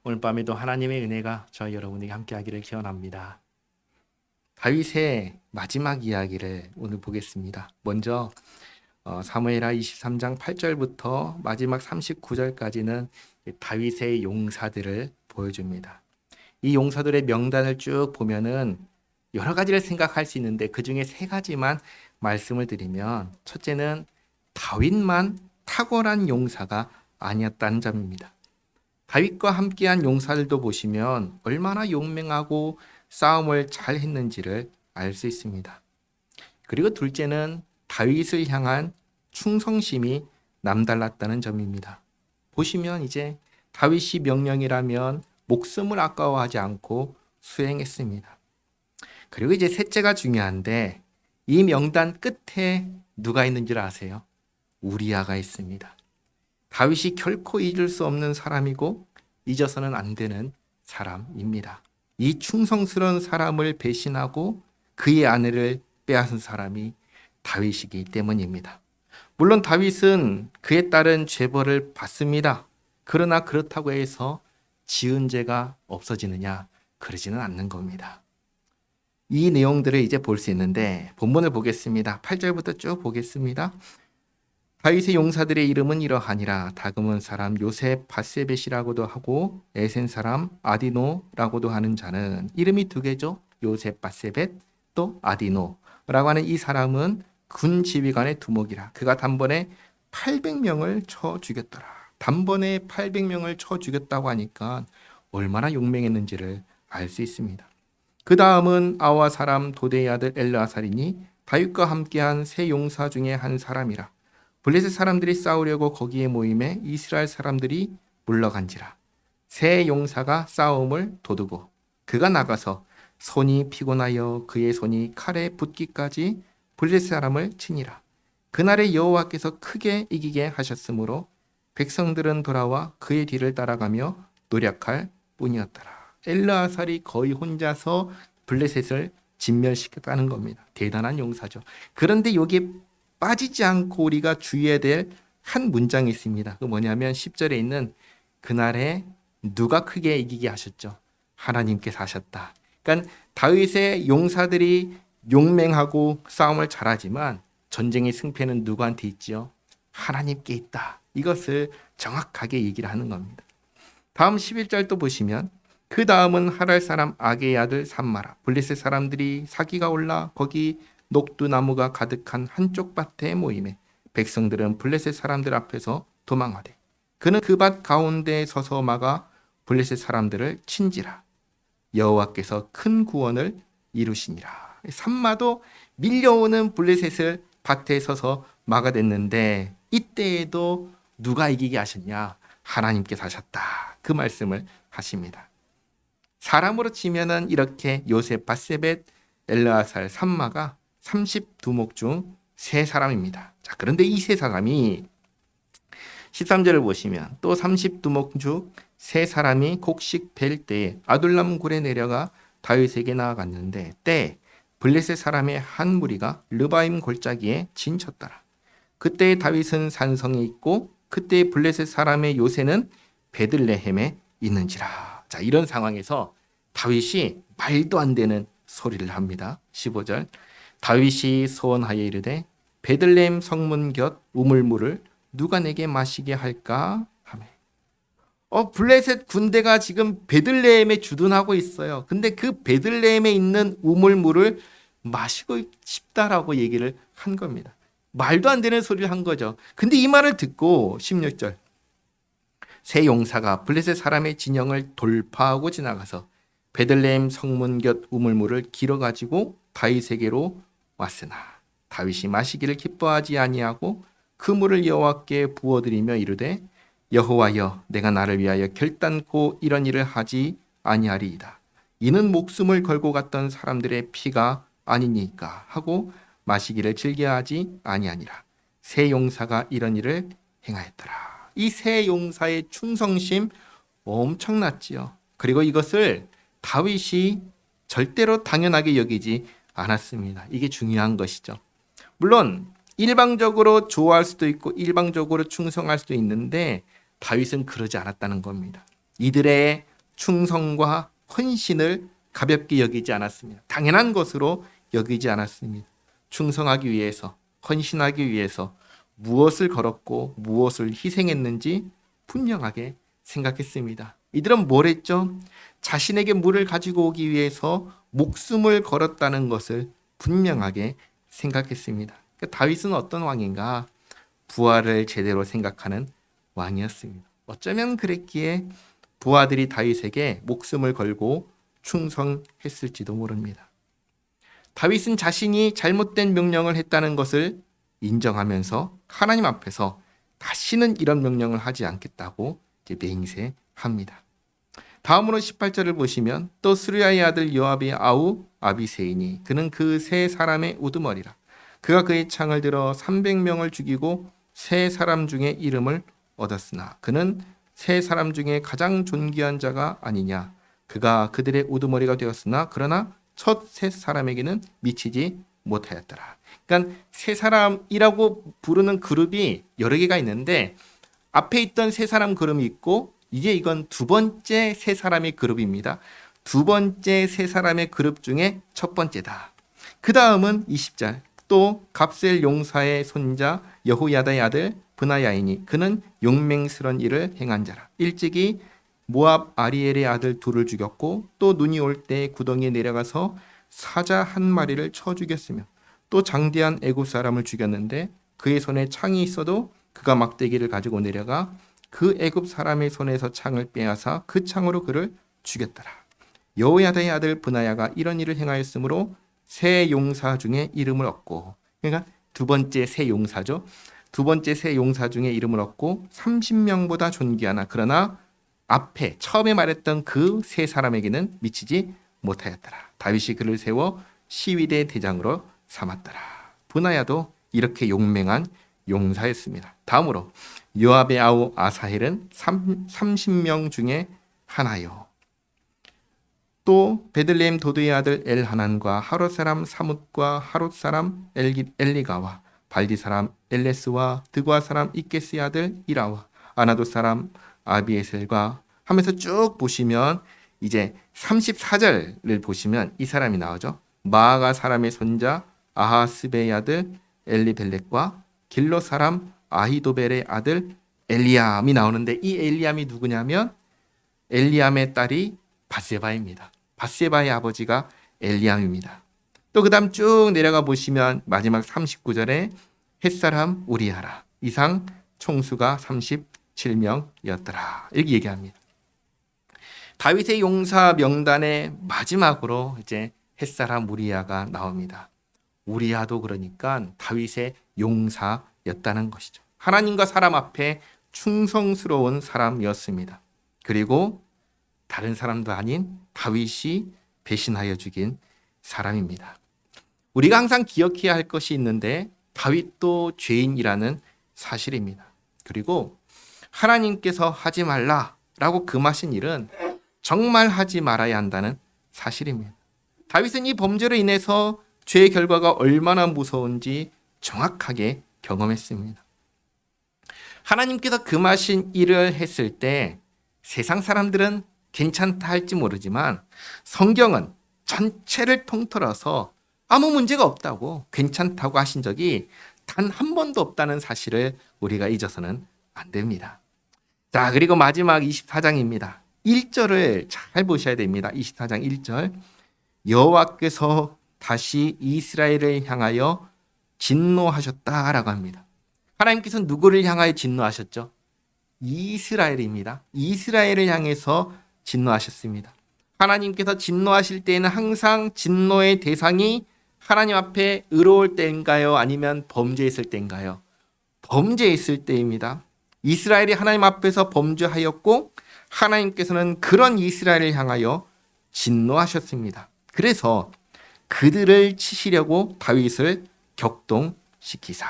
오늘 밤에도 하나님의 은혜가 저희 여러분에게 함께하기를 기원합니다. 다윗의 마지막 이야기를 오늘 보겠습니다. 먼저 사무엘하 23장 8절부터 마지막 39절까지는 다윗의 용사들을 보여줍니다. 이 용사들의 명단을 쭉 보면은 여러 가지를 생각할 수 있는데 그 중에 세 가지만 말씀을 드리면, 첫째는 다윗만 탁월한 용사가 아니었다는 점입니다. 다윗과 함께한 용사들도 보시면 얼마나 용맹하고 싸움을 잘 했는지를 알 수 있습니다. 그리고 둘째는 다윗을 향한 충성심이 남달랐다는 점입니다. 보시면 이제 다윗이 명령이라면 목숨을 아까워하지 않고 수행했습니다. 그리고 이제 셋째가 중요한데, 이 명단 끝에 누가 있는 줄 아세요? 우리아가 있습니다. 다윗이 결코 잊을 수 없는 사람이고 잊어서는 안 되는 사람입니다. 이 충성스러운 사람을 배신하고 그의 아내를 빼앗은 사람이 다윗이기 때문입니다. 물론 다윗은 그에 따른 죄벌을 받습니다. 그러나 그렇다고 해서 지은 죄가 없어지느냐? 그러지는 않는 겁니다. 이 내용들을 이제 볼 수 있는데, 본문을 보겠습니다. 8절부터 쭉 보겠습니다. 다윗의 용사들의 이름은 이러하니라. 다그몬 사람 요셉 바세벳이라고도 하고 에센 사람 아디노라고도 하는 자는, 이름이 두 개죠. 요셉 바세벳 또 아디노라고 하는 이 사람은 군 지휘관의 두목이라. 그가 단번에 800명을 쳐 죽였더라. 단번에 800명을 쳐 죽였다고 하니까 얼마나 용맹했는지를 알 수 있습니다. 그 다음은 아와 사람 도대의 아들 엘르아살이니 다윗과 함께한 세 용사 중에 한 사람이라. 블레셋 사람들이 싸우려고 거기에 모임에 이스라엘 사람들이 물러간지라. 세 용사가 싸움을 도두고 그가 나가서 손이 피곤하여 그의 손이 칼에 붙기까지 블레셋 사람을 치니라. 그날에 여호와께서 크게 이기게 하셨으므로 백성들은 돌아와 그의 뒤를 따라가며 노력할 뿐이었더라. 엘르아살이 거의 혼자서 블레셋을 진멸시켰다는 겁니다. 대단한 용사죠. 그런데 여기에 빠지지 않고 우리가 주의해야 될 한 문장이 있습니다. 그 뭐냐면 10절에 있는 그날에 누가 크게 이기게 하셨죠? 하나님께서 하셨다. 그러니까 다윗의 용사들이 용맹하고 싸움을 잘하지만 전쟁의 승패는 누구한테 있지요? 하나님께 있다. 이것을 정확하게 얘기를 하는 겁니다. 다음 11절 또 보시면, 그 다음은 하랄 사람 아게의 아들 삼마라. 블레셋 사람들이 사기가 올라 거기 녹두나무가 가득한 한쪽 밭에 모임에 백성들은 블레셋 사람들 앞에서 도망하되 그는 그 밭 가운데에 서서 막아 블레셋 사람들을 친지라. 여호와께서 큰 구원을 이루시니라. 삼마도 밀려오는 블레셋을 밭에 서서 막아댔는데 이때에도 누가 이기게 하셨냐? 하나님께서 하셨다. 그 말씀을 하십니다. 사람으로 치면은 이렇게 요셉, 바세벳, 엘르아살, 삼마가 30두목 중 세 사람입니다. 자, 그런데 이 세 사람이 13절을 보시면 또 30두목 중 세 사람이 곡식 벨 때에 아둘람 굴에 내려가 다윗에게 나아갔는데 때 블레셋 사람의 한 무리가 르바임 골짜기에 진쳤더라. 그때 다윗은 산성에 있고 그때 블레셋 사람의 요새는 베들레헴에 있는지라. 자, 이런 상황에서 다윗이 말도 안 되는 소리를 합니다. 15절. 다윗이 소원하여 이르되 베들레헴 성문 곁 우물물을 누가 내게 마시게 할까 하매. 블레셋 군대가 지금 베들레헴에 주둔하고 있어요. 근데 그 베들레헴에 있는 우물물을 마시고 싶다라고 얘기를 한 겁니다. 말도 안 되는 소리를 한 거죠. 근데 이 말을 듣고 16절. 세 용사가 블레셋 사람의 진영을 돌파하고 지나가서 베들레헴 성문 곁 우물물을 길어 가지고 다윗에게로 왔으나 다윗이 마시기를 기뻐하지 아니하고 그 물을 여호와께 부어드리며 이르되 여호와여, 내가 나를 위하여 결단코 이런 일을 하지 아니하리이다. 이는 목숨을 걸고 갔던 사람들의 피가 아니니까 하고 마시기를 즐겨하지 아니하니라. 세 용사가 이런 일을 행하였더라. 이 세 용사의 충성심 엄청났지요. 그리고 이것을 다윗이 절대로 당연하게 여기지 않았습니다. 이게 중요한 것이죠. 물론 일방적으로 좋아할 수도 있고 일방적으로 충성할 수도 있는데 다윗은 그러지 않았다는 겁니다. 이들의 충성과 헌신을 가볍게 여기지 않았습니다. 당연한 것으로 여기지 않았습니다. 충성하기 위해서, 헌신하기 위해서 무엇을 걸었고 무엇을 희생했는지 분명하게 생각했습니다. 이들은 뭘 했죠? 자신에게 물을 가지고 오기 위해서 목숨을 걸었다는 것을 분명하게 생각했습니다. 그러니까 다윗은 어떤 왕인가? 부하를 제대로 생각하는 왕이었습니다. 어쩌면 그랬기에 부하들이 다윗에게 목숨을 걸고 충성했을지도 모릅니다. 다윗은 자신이 잘못된 명령을 했다는 것을 인정하면서 하나님 앞에서 다시는 이런 명령을 하지 않겠다고 맹세합니다. 다음으로 18절을 보시면 또 스루야의 아들 요압의 아우 아비새이니 그는 그 세 사람의 우두머리라. 그가 그의 창을 들어 300명을 죽이고 세 사람 중에 이름을 얻었으나 그는 세 사람 중에 가장 존귀한 자가 아니냐. 그가 그들의 우두머리가 되었으나 그러나 첫 세 사람에게는 미치지 못하였더라. 그러니까 세 사람이라고 부르는 그룹이 여러 개가 있는데 앞에 있던 세 사람 그룹이 있고 이제 이건 두 번째 세 사람의 그룹입니다. 두 번째 세 사람의 그룹 중에 첫 번째다. 그 다음은 20절 또 갑셀 용사의 손자 여호야다의 아들 브나야이니 그는 용맹스런 일을 행한 자라. 일찍이 모압 아리엘의 아들 둘을 죽였고 또 눈이 올 때 구덩이에 내려가서 사자 한 마리를 쳐 죽였으며 또 장대한 애굽 사람을 죽였는데 그의 손에 창이 있어도 그가 막대기를 가지고 내려가 그 애굽 사람의 손에서 창을 빼앗아 그 창으로 그를 죽였더라. 여호야다의 아들 브나야가 이런 일을 행하였으므로 세 용사 중에 이름을 얻고, 그러니까 두 번째 세 용사죠. 두 번째 세 용사 중에 이름을 얻고 30명보다 존귀하나 그러나 앞에 처음에 말했던 그 세 사람에게는 미치지 못하였더라. 다윗이 그를 세워 시위대 대장으로 삼았더라. 브나야도 이렇게 용맹한 용사였습니다. 다음으로 요압의 아우 아사헬은 30명 중에 하나요. 또 베들레헴 도도의 아들 엘하난과 하롯 사람 사뭇과 하롯 사람 엘리가와 발디 사람 엘레스와 드과 사람 이게스의 아들 이라와 아나도 사람 아비에셀과 하면서 쭉 보시면 이제 34절을 보시면 이 사람이 나오죠. 마아가 사람의 손자 아하스베의 아들 엘리벨렉과 길로 사람 아히도벨의 아들 엘리암이 나오는데 이 엘리암이 누구냐면 엘리암의 딸이 밧세바입니다. 밧세바의 아버지가 엘리암입니다. 또 그 다음 쭉 내려가 보시면 마지막 39절에 햇사람 우리아라. 이상 총수가 37명이었더라. 이렇게 얘기합니다. 다윗의 용사 명단의 마지막으로 이제 햇사람 우리아가 나옵니다. 우리아도 그러니까 다윗의 용사였다는 것이죠. 하나님과 사람 앞에 충성스러운 사람이었습니다. 그리고 다른 사람도 아닌 다윗이 배신하여 죽인 사람입니다. 우리가 항상 기억해야 할 것이 있는데 다윗도 죄인이라는 사실입니다. 그리고 하나님께서 하지 말라라고 금하신 일은 정말 하지 말아야 한다는 사실입니다. 다윗은 이 범죄로 인해서 죄의 결과가 얼마나 무서운지 정확하게 경험했습니다. 하나님께서 금하신 일을 했을 때 세상 사람들은 괜찮다 할지 모르지만 성경은 전체를 통틀어서 아무 문제가 없다고 괜찮다고 하신 적이 단 한 번도 없다는 사실을 우리가 잊어서는 안 됩니다. 자, 그리고 마지막 24장입니다. 1절을 잘 보셔야 됩니다. 24장 1절. 여호와께서 다시 이스라엘을 향하여 진노하셨다라고 합니다. 하나님께서 누구를 향하여 진노하셨죠? 이스라엘입니다. 이스라엘을 향해서 진노하셨습니다. 하나님께서 진노하실 때에는 항상 진노의 대상이 하나님 앞에 의로울 때인가요? 아니면 범죄했을 때인가요? 범죄했을 때입니다. 이스라엘이 하나님 앞에서 범죄하였고 하나님께서는 그런 이스라엘을 향하여 진노하셨습니다. 그래서 그들을 치시려고 다윗을 격동시키사.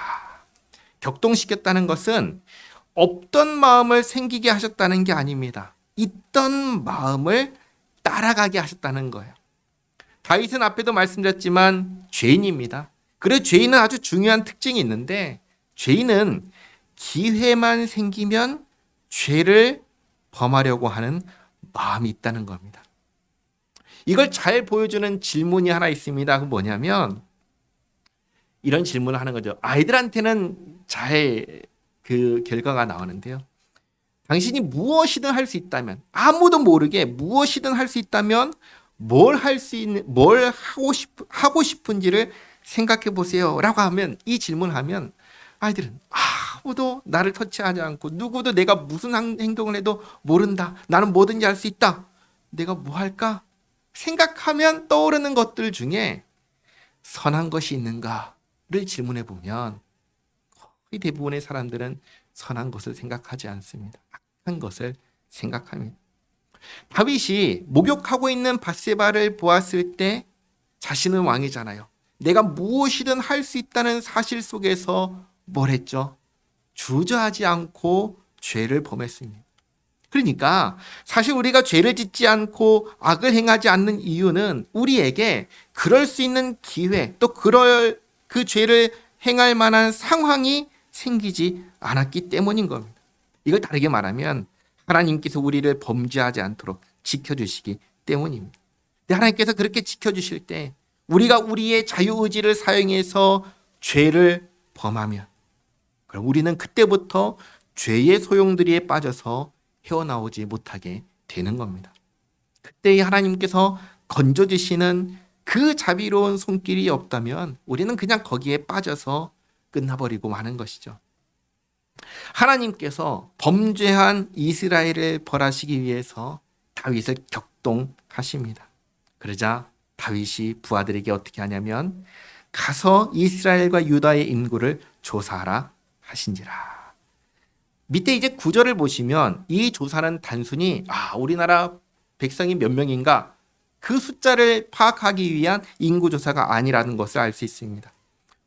격동시켰다는 것은 없던 마음을 생기게 하셨다는 게 아닙니다. 있던 마음을 따라가게 하셨다는 거예요. 다윗은 앞에도 말씀드렸지만 죄인입니다. 그래서 죄인은 아주 중요한 특징이 있는데 죄인은 기회만 생기면 죄를 범하려고 하는 마음이 있다는 겁니다. 이걸 잘 보여주는 질문이 하나 있습니다. 그 뭐냐면 이런 질문을 하는 거죠. 아이들한테는 잘 그 결과가 나오는데요. 당신이 무엇이든 할 수 있다면, 아무도 모르게 무엇이든 할 수 있다면 뭘 하고 싶은지를 생각해 보세요라고 하면, 이 질문을 하면 아이들은 아무도 나를 터치하지 않고 누구도 내가 무슨 행동을 해도 모른다. 나는 뭐든지 할 수 있다. 내가 뭐 할까? 생각하면 떠오르는 것들 중에 선한 것이 있는가를 질문해 보면 거의 대부분의 사람들은 선한 것을 생각하지 않습니다. 악한 것을 생각합니다. 다윗이 목욕하고 있는 밧세바를 보았을 때 자신은 왕이잖아요. 내가 무엇이든 할 수 있다는 사실 속에서 뭘 했죠? 주저하지 않고 죄를 범했습니다. 그러니까 사실 우리가 죄를 짓지 않고 악을 행하지 않는 이유는 우리에게 그럴 수 있는 기회, 또 그 죄를 행할 만한 상황이 생기지 않았기 때문인 겁니다. 이걸 다르게 말하면 하나님께서 우리를 범죄하지 않도록 지켜주시기 때문입니다. 근데 하나님께서 그렇게 지켜주실 때 우리가 우리의 자유의지를 사용해서 죄를 범하면, 그럼 우리는 그때부터 죄의 소용돌이에 빠져서 헤어나오지 못하게 되는 겁니다. 그때 하나님께서 건져주시는 그 자비로운 손길이 없다면 우리는 그냥 거기에 빠져서 끝나버리고 마는 것이죠. 하나님께서 범죄한 이스라엘을 벌하시기 위해서 다윗을 격동하십니다. 그러자 다윗이 부하들에게 어떻게 하냐면 가서 이스라엘과 유다의 인구를 조사하라 하신지라. 밑에 이제 9절을 보시면 이 조사는 단순히 우리나라 백성이 몇 명인가 그 숫자를 파악하기 위한 인구조사가 아니라는 것을 알 수 있습니다.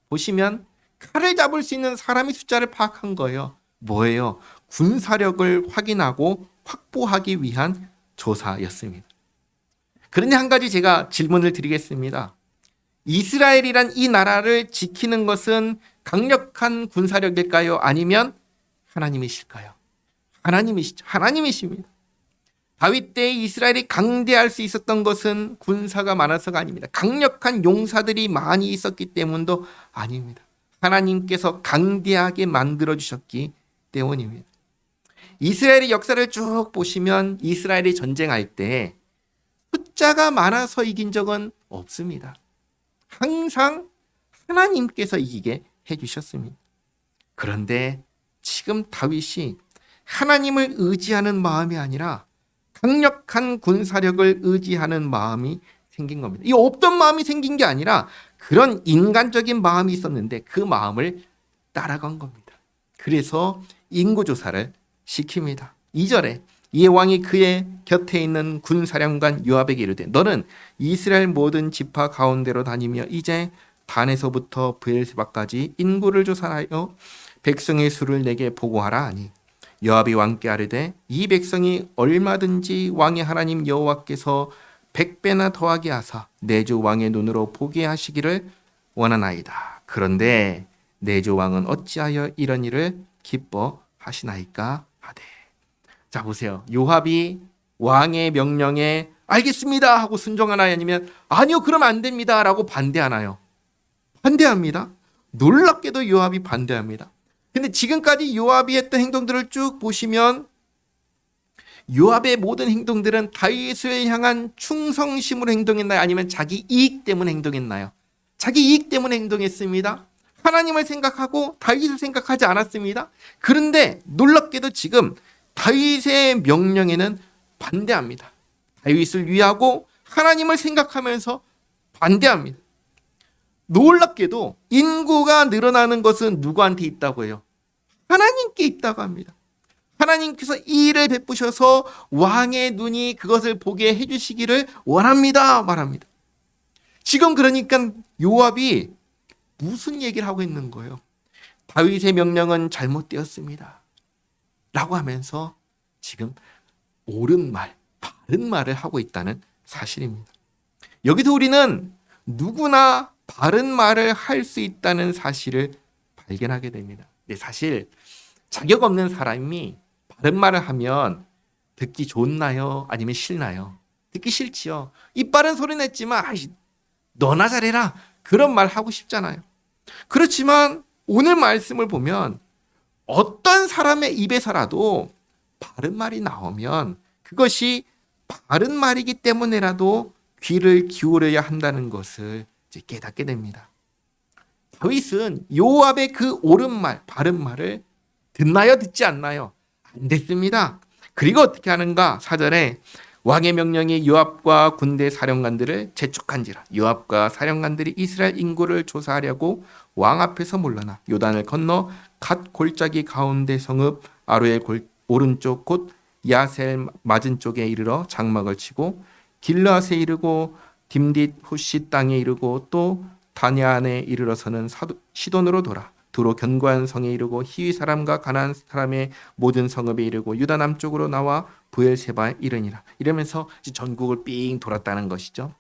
보시면 칼을 잡을 수 있는 사람의 숫자를 파악한 거예요. 뭐예요? 군사력을 확인하고 확보하기 위한 조사였습니다. 그런데 한 가지 제가 질문을 드리겠습니다. 이스라엘이란 이 나라를 지키는 것은 강력한 군사력일까요? 아니면 하나님이실까요? 하나님이십니다. 다윗 때 이스라엘이 강대할 수 있었던 것은 군사가 많아서가 아닙니다. 강력한 용사들이 많이 있었기 때문도 아닙니다. 하나님께서 강대하게 만들어주셨기 때문입니다. 이스라엘의 역사를 쭉 보시면 이스라엘이 전쟁할 때 숫자가 많아서 이긴 적은 없습니다. 항상 하나님께서 이기게 해주셨습니다. 그런데 지금 다윗이 하나님을 의지하는 마음이 아니라 강력한 군사력을 의지하는 마음이 생긴 겁니다. 이 없던 마음이 생긴 게 아니라 그런 인간적인 마음이 있었는데 그 마음을 따라간 겁니다. 그래서 인구조사를 시킵니다. 2절에 이에 왕이 그의 곁에 있는 군사령관 요압에게 이르되 너는 이스라엘 모든 지파 가운데로 다니며 이제 단에서부터 브엘세바까지 인구를 조사하여 백성의 수를 내게 보고하라 하니 요압이 왕께 아뢰되 이 백성이 얼마든지 왕의 하나님 여호와께서 100배나 더하게 하사 내 주 왕의 눈으로 보게 하시기를 원하나이다. 그런데 내 주 왕은 어찌하여 이런 일을 기뻐하시나이까 하되. 자 보세요. 요압이 왕의 명령에 알겠습니다 하고 순종하나요? 아니면 아니요 그러면 안 됩니다 라고 반대하나요? 반대합니다. 놀랍게도 요압이 반대합니다. 근데 지금까지 요압이 했던 행동들을 쭉 보시면 요압의 모든 행동들은 다윗을 향한 충성심으로 행동했나요? 아니면 자기 이익 때문에 행동했나요? 자기 이익 때문에 행동했습니다. 하나님을 생각하고 다윗을 생각하지 않았습니다. 그런데 놀랍게도 지금 다윗의 명령에는 반대합니다. 다윗을 위하고 하나님을 생각하면서 반대합니다. 놀랍게도 인구가 늘어나는 것은 누구한테 있다고 해요? 하나님께 있다고 합니다. 하나님께서 이 일을 베푸셔서 왕의 눈이 그것을 보게 해주시기를 원합니다 말합니다. 지금 그러니까 요압이 무슨 얘기를 하고 있는 거예요? 다윗의 명령은 잘못되었습니다 라고 하면서 지금 옳은 말, 바른 말을 하고 있다는 사실입니다. 여기서 우리는 누구나 바른 말을 할 수 있다는 사실을 발견하게 됩니다. 근데 사실 자격 없는 사람이 바른 말을 하면 듣기 좋나요? 아니면 싫나요? 듣기 싫지요. 이빨은 소리 냈지만 아이, 너나 잘해라. 그런 말 하고 싶잖아요. 그렇지만 오늘 말씀을 보면 어떤 사람의 입에서라도 바른 말이 나오면 그것이 바른 말이기 때문에라도 귀를 기울여야 한다는 것을 이제 깨닫게 됩니다. 다윗은 요압의 그 옳은 말, 바른 말을 듣나요? 듣지 않나요? 안 됐습니다. 그리고 어떻게 하는가? 4절에 왕의 명령이 요압과 군대 사령관들을 재촉한지라. 요압과 사령관들이 이스라엘 인구를 조사하려고 왕 앞에서 물러나 요단을 건너 갓 골짜기 가운데 성읍 아로의 오른쪽 곧 야셀 맞은 쪽에 이르러 장막을 치고 길르앗에 이르고 딤딧 후시 땅에 이르고 또 다냐안에 이르러서는 시돈으로 돌아 두로 견고한 성에 이르고 히위 사람과 가나안 사람의 모든 성읍에 이르고 유다 남쪽으로 나와 부엘세바에 이르니라. 이러면서 전국을 삥 돌았다는 것이죠.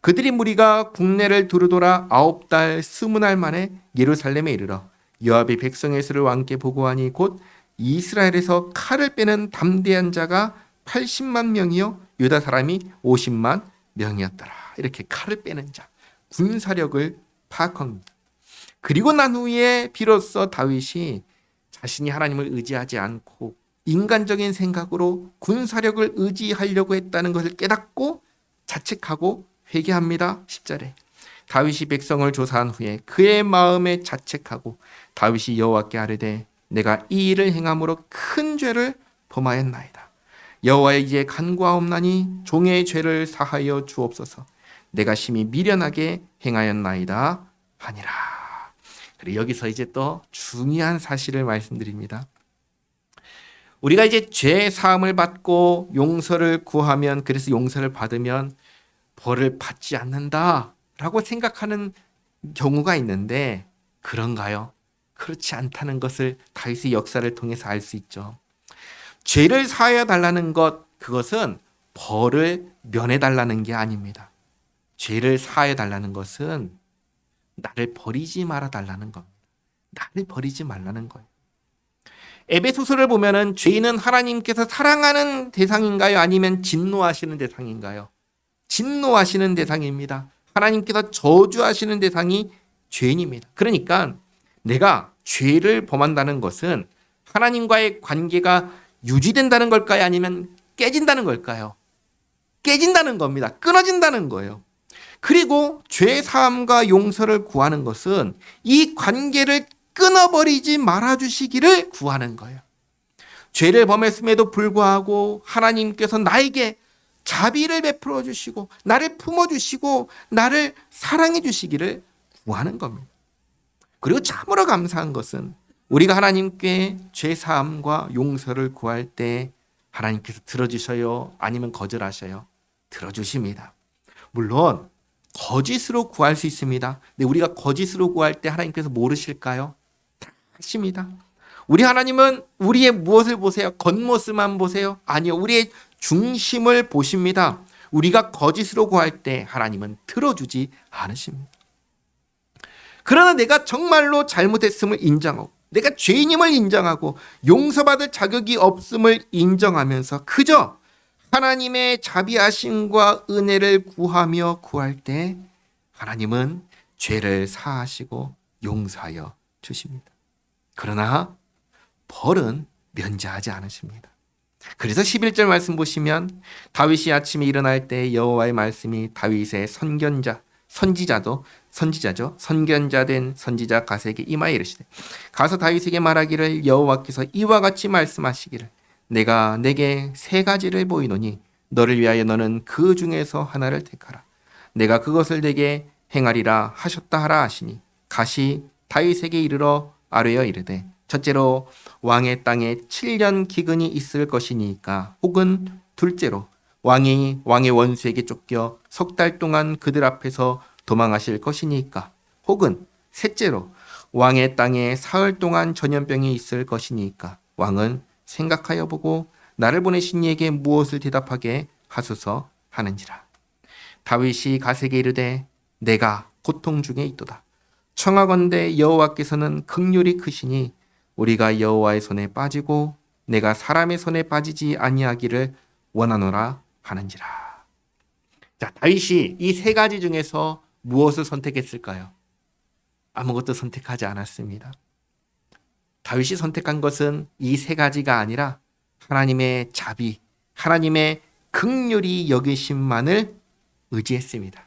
그들이 무리가 국내를 두루돌아 9달 20날 만에 예루살렘에 이르러 요압이 백성의 수를 왕께 보고하니 곧 이스라엘에서 칼을 빼는 담대한 자가 80만 명이요 유다 사람이 50만 명이었더라. 이렇게 칼을 빼는 자, 군사력을 파악합니다. 그리고 난 후에 비로소 다윗이 자신이 하나님을 의지하지 않고 인간적인 생각으로 군사력을 의지하려고 했다는 것을 깨닫고 자책하고 회개합니다. 10절에 다윗이 백성을 조사한 후에 그의 마음에 자책하고 다윗이 여호와께 아뢰되 내가 이 일을 행함으로 큰 죄를 범하였나이다. 여호와에게 간구하옵나니 종의 죄를 사하여 주옵소서. 내가 심히 미련하게 행하였나이다 하니라. 그리고 여기서 이제 또 중요한 사실을 말씀드립니다. 우리가 이제 죄 사함을 받고 용서를 구하면, 그래서 용서를 받으면 벌을 받지 않는다라고 생각하는 경우가 있는데 그런가요? 그렇지 않다는 것을 다윗의 역사를 통해서 알 수 있죠. 죄를 사하여 달라는 것, 그것은 벌을 면해 달라는 게 아닙니다. 죄를 사하여 달라는 것은 나를 버리지 말아 달라는 겁니다. 나를 버리지 말라는 거예요. 에베소서를 보면은 죄인은 하나님께서 사랑하는 대상인가요? 아니면 진노하시는 대상인가요? 진노하시는 대상입니다. 하나님께서 저주하시는 대상이 죄인입니다. 그러니까 내가 죄를 범한다는 것은 하나님과의 관계가 유지된다는 걸까요? 아니면 깨진다는 걸까요? 깨진다는 겁니다. 끊어진다는 거예요. 그리고 죄 사함과 용서를 구하는 것은 이 관계를 끊어버리지 말아주시기를 구하는 거예요. 죄를 범했음에도 불구하고 하나님께서 나에게 자비를 베풀어 주시고 나를 품어주시고 나를 사랑해 주시기를 구하는 겁니다. 그리고 참으로 감사한 것은 우리가 하나님께 죄 사함과 용서를 구할 때 하나님께서 들어주셔요? 아니면 거절하셔요? 들어주십니다. 물론 거짓으로 구할 수 있습니다. 근데 우리가 거짓으로 구할 때 하나님께서 모르실까요? 다 아십니다. 우리 하나님은 우리의 무엇을 보세요? 겉모습만 보세요? 아니요. 우리의 중심을 보십니다. 우리가 거짓으로 구할 때 하나님은 들어주지 않으십니다. 그러나 내가 정말로 잘못했음을 인정하고 내가 죄인임을 인정하고 용서받을 자격이 없음을 인정하면서 그저 하나님의 자비하심과 은혜를 구하며 구할 때 하나님은 죄를 사하시고 용서하여 주십니다. 그러나 벌은 면제하지 않으십니다. 그래서 11절 말씀 보시면 다윗이 아침에 일어날 때 여호와의 말씀이 다윗의 선지자죠. 선견자된 선지자 갓에게 임하여 이르시되 가서 다윗에게 말하기를 여호와께서 이와 같이 말씀하시기를 내가 내게 세 가지를 보이노니 너를 위하여 너는 그 중에서 하나를 택하라. 내가 그것을 내게 행하리라 하셨다 하라 하시니 갓이 다윗에게 이르러 아뢰어 이르되 첫째로 왕의 땅에 7년 기근이 있을 것이니까 혹은 둘째로 왕이 왕의 원수에게 쫓겨 석 달 동안 그들 앞에서 도망하실 것이니까 혹은 셋째로 왕의 땅에 사흘 동안 전염병이 있을 것이니까 왕은 생각하여 보고 나를 보내신 이에게 무엇을 대답하게 하소서 하는지라. 다윗이 갓에게 이르되 내가 고통 중에 있도다. 청하건대 여호와께서는 긍휼이 크시니 우리가 여호와의 손에 빠지고 내가 사람의 손에 빠지지 아니하기를 원하노라 하는지라. 자, 다윗이 이 세 가지 중에서 무엇을 선택했을까요? 아무것도 선택하지 않았습니다. 다윗이 선택한 것은 이 세 가지가 아니라 하나님의 자비, 하나님의 긍휼히 여기심만을 의지했습니다.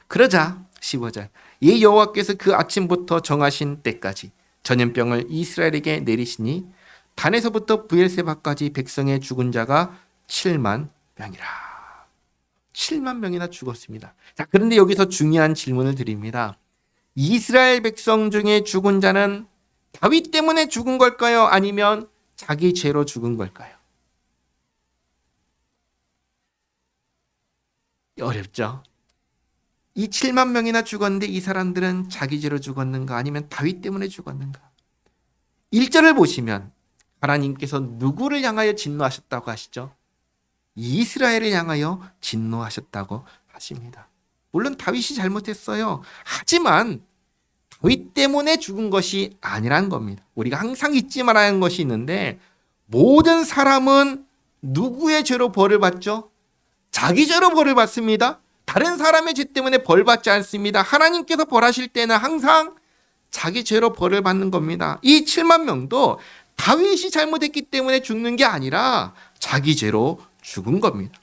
그러자 15절 이 여호와께서 그 아침부터 정하신 때까지 전염병을 이스라엘에게 내리시니 단에서부터 브엘세바까지 백성의 죽은 자가 7만 명이라. 7만 명이나 죽었습니다. 자, 그런데 여기서 중요한 질문을 드립니다. 이스라엘 백성 중에 죽은 자는 다윗 때문에 죽은 걸까요? 아니면 자기 죄로 죽은 걸까요? 어렵죠? 이 7만 명이나 죽었는데 이 사람들은 자기 죄로 죽었는가 아니면 다윗 때문에 죽었는가? 1절을 보시면 하나님께서 누구를 향하여 진노하셨다고 하시죠? 이스라엘을 향하여 진노하셨다고 하십니다. 물론 다윗이 잘못했어요. 하지만 다윗 때문에 죽은 것이 아니란 겁니다. 우리가 항상 잊지 말아야 하는 것이 있는데 모든 사람은 누구의 죄로 벌을 받죠? 자기 죄로 벌을 받습니다. 다른 사람의 죄 때문에 벌 받지 않습니다. 하나님께서 벌하실 때는 항상 자기 죄로 벌을 받는 겁니다. 이 7만 명도 다윗이 잘못했기 때문에 죽는 게 아니라 자기 죄로 죽은 겁니다.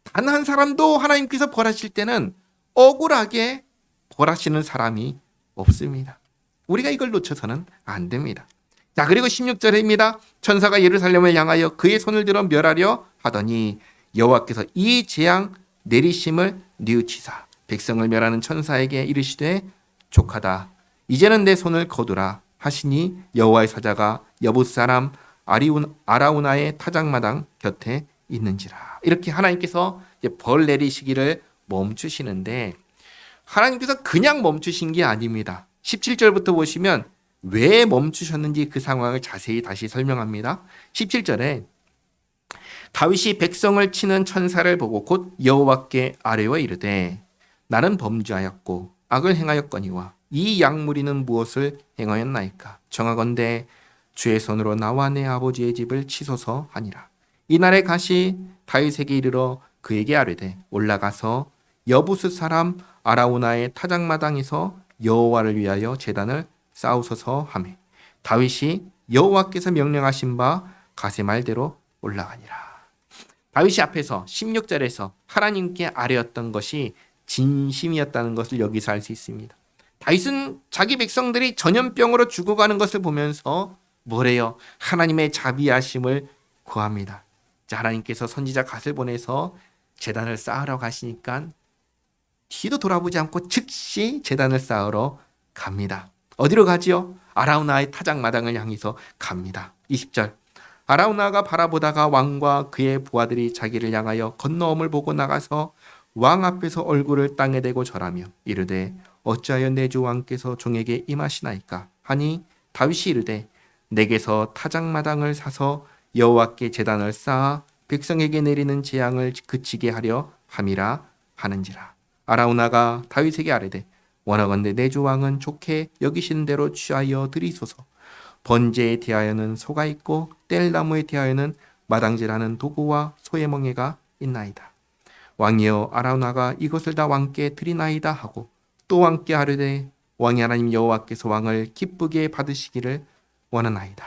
단 한 사람도 하나님께서 벌하실 때는 억울하게 벌하시는 사람이 없습니다. 우리가 이걸 놓쳐서는 안 됩니다. 자, 그리고 16절입니다. 천사가 예루살렘을 향하여 그의 손을 들어 멸하려 하더니 여호와께서 이 재앙 내리심을 뉘우치사 백성을 멸하는 천사에게 이르시되 족하다. 이제는 내 손을 거두라 하시니 여호와의 사자가 여붓 사람 아라우나의 타작마당 곁에 있는지라. 이렇게 하나님께서 벌 내리시기를 멈추시는데 하나님께서 그냥 멈추신 게 아닙니다. 17절부터 보시면 왜 멈추셨는지 그 상황을 자세히 다시 설명합니다. 17절에 다윗이 백성을 치는 천사를 보고 곧 여호와께 아뢰어 이르되 나는 범죄하였고 악을 행하였거니와 이 약무리는 무엇을 행하였나이까? 정하건대 주의 손으로 나와 내 아버지의 집을 치소서 하니라. 이날에 가시 다윗에게 이르러 그에게 아뢰되 올라가서 여부스 사람 아라우나의 타작마당에서 여호와를 위하여 제단을 쌓으소서 하매 다윗이 여호와께서 명령하신 바 가세 말대로 올라가니라. 다윗이 앞에서 16절에서 하나님께 아뢰었던 것이 진심이었다는 것을 여기서 알 수 있습니다. 다윗은 자기 백성들이 전염병으로 죽어가는 것을 보면서 뭐래요? 하나님의 자비하심을 구합니다. 자, 하나님께서 선지자 갓을 보내서 제단을 쌓으러 가시니까 뒤도 돌아보지 않고 즉시 제단을 쌓으러 갑니다. 어디로 가지요? 아라우나의 타작마당을 향해서 갑니다. 20절 아라우나가 바라보다가 왕과 그의 부하들이 자기를 향하여 건너옴을 보고 나가서 왕 앞에서 얼굴을 땅에 대고 절하며 이르되 어찌하여 내 주 왕께서 종에게 임하시나이까 하니 다윗이 이르되 내게서 타작마당을 사서 여호와께 제단을 쌓아 백성에게 내리는 재앙을 그치게 하려 함이라 하는지라. 아라우나가 다윗에게 아뢰되 원하건대 내 주 왕은 좋게 여기시는 대로 취하여 드리소서. 번제에 대하여는 소가 있고 뗄나무에 대하여는 마당질하는 도구와 소의 멍에가 있나이다. 왕이여 아라우나가 이것을 다 왕께 드리나이다 하고 또 왕께 아뢰되 왕이 하나님 여호와께서 왕을 기쁘게 받으시기를 원하나이다.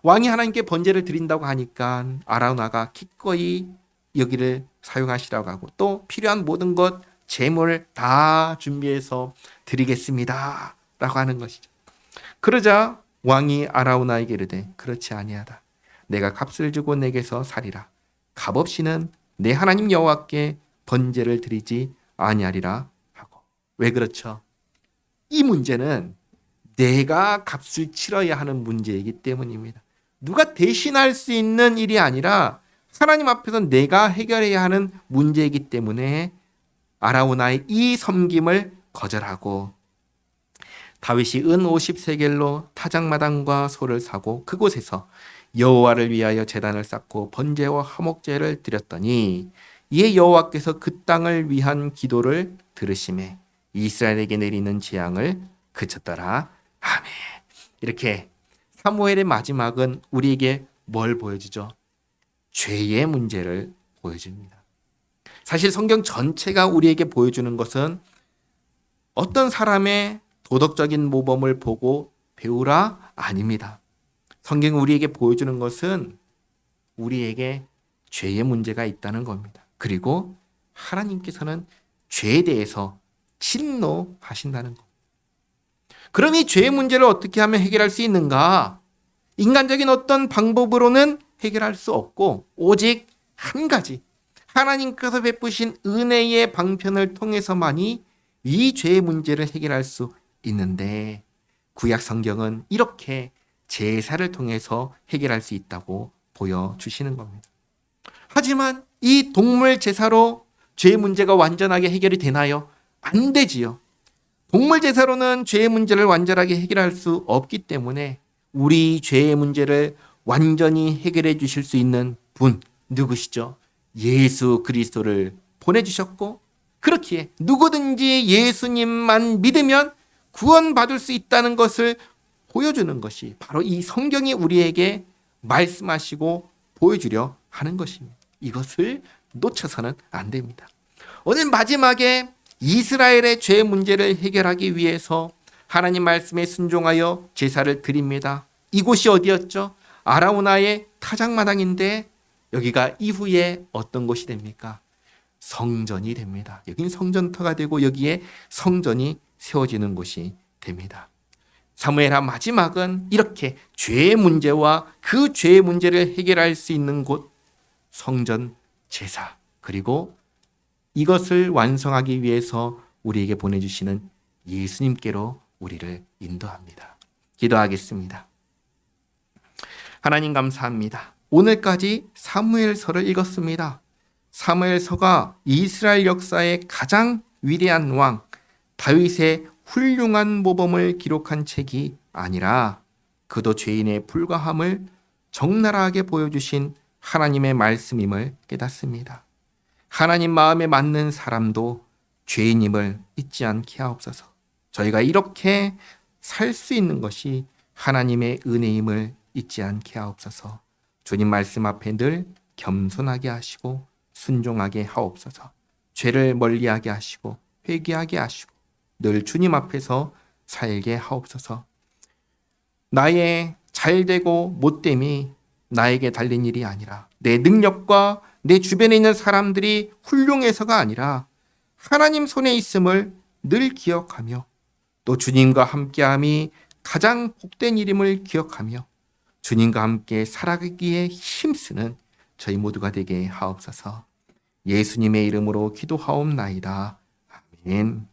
왕이 하나님께 번제를 드린다고 하니까 아라우나가 기꺼이 여기를 사용하시라고 하고 또 필요한 모든 것 제물을 다 준비해서 드리겠습니다 라고 하는 것이죠. 그러자 왕이 아라우나에게 이르되 그렇지 아니하다. 내가 값을 주고 내게서 살이라. 값없이는 내 하나님 여호와께 번제를 드리지 아니하리라 하고. 왜 그렇죠? 이 문제는 내가 값을 치러야 하는 문제이기 때문입니다. 누가 대신할 수 있는 일이 아니라 하나님 앞에서 내가 해결해야 하는 문제이기 때문에 아라우나의 이 섬김을 거절하고 다윗이 은 50세겔로 타작마당과 소를 사고 그곳에서 여호와를 위하여 제단을 쌓고 번제와 화목제를 드렸더니 이에 여호와께서 그 땅을 위한 기도를 들으시매 이스라엘에게 내리는 재앙을 그쳤더라. 아멘. 이렇게 사무엘의 마지막은 우리에게 뭘 보여주죠? 죄의 문제를 보여줍니다. 사실 성경 전체가 우리에게 보여주는 것은 어떤 사람의 도덕적인 모범을 보고 배우라 아닙니다. 성경이 우리에게 보여주는 것은 우리에게 죄의 문제가 있다는 겁니다. 그리고 하나님께서는 죄에 대해서 진노하신다는 것. 그럼 이 죄의 문제를 어떻게 하면 해결할 수 있는가? 인간적인 어떤 방법으로는 해결할 수 없고 오직 한 가지, 하나님께서 베푸신 은혜의 방편을 통해서만이 이 죄의 문제를 해결할 수 있는데 구약 성경은 이렇게 제사를 통해서 해결할 수 있다고 보여주시는 겁니다. 하지만 이 동물 제사로 죄의 문제가 완전하게 해결이 되나요? 안 되지요. 동물 제사로는 죄의 문제를 완전하게 해결할 수 없기 때문에 우리 죄의 문제를 완전히 해결해 주실 수 있는 분 누구시죠? 예수 그리스도를 보내주셨고 그렇기에 누구든지 예수님만 믿으면 구원받을 수 있다는 것을 보여주는 것이 바로 이 성경이 우리에게 말씀하시고 보여주려 하는 것입니다. 이것을 놓쳐서는 안 됩니다. 오늘 마지막에 이스라엘의 죄 문제를 해결하기 위해서 하나님 말씀에 순종하여 제사를 드립니다. 이곳이 어디였죠? 아라우나의 타작마당인데 여기가 이후에 어떤 곳이 됩니까? 성전이 됩니다. 여기는 성전터가 되고 여기에 성전이 세워지는 곳이 됩니다. 사무엘하 마지막은 이렇게 죄의 문제와 그 죄의 문제를 해결할 수 있는 곳 성전 제사 그리고 이것을 완성하기 위해서 우리에게 보내주시는 예수님께로 우리를 인도합니다. 기도하겠습니다. 하나님 감사합니다. 오늘까지 사무엘서를 읽었습니다. 사무엘서가 이스라엘 역사의 가장 위대한 왕 다윗의 훌륭한 모범을 기록한 책이 아니라 그도 죄인의 불과함을 적나라하게 보여주신 하나님의 말씀임을 깨닫습니다. 하나님 마음에 맞는 사람도 죄인임을 잊지 않게 하옵소서. 저희가 이렇게 살 수 있는 것이 하나님의 은혜임을 잊지 않게 하옵소서. 주님 말씀 앞에 늘 겸손하게 하시고 순종하게 하옵소서. 죄를 멀리하게 하시고 회개하게 하시고 늘 주님 앞에서 살게 하옵소서. 나의 잘되고 못됨이 나에게 달린 일이 아니라 내 능력과 내 주변에 있는 사람들이 훌륭해서가 아니라 하나님 손에 있음을 늘 기억하며 또 주님과 함께함이 가장 복된 일임을 기억하며 주님과 함께 살아가기에 힘쓰는 저희 모두가 되게 하옵소서. 예수님의 이름으로 기도하옵나이다. 아멘.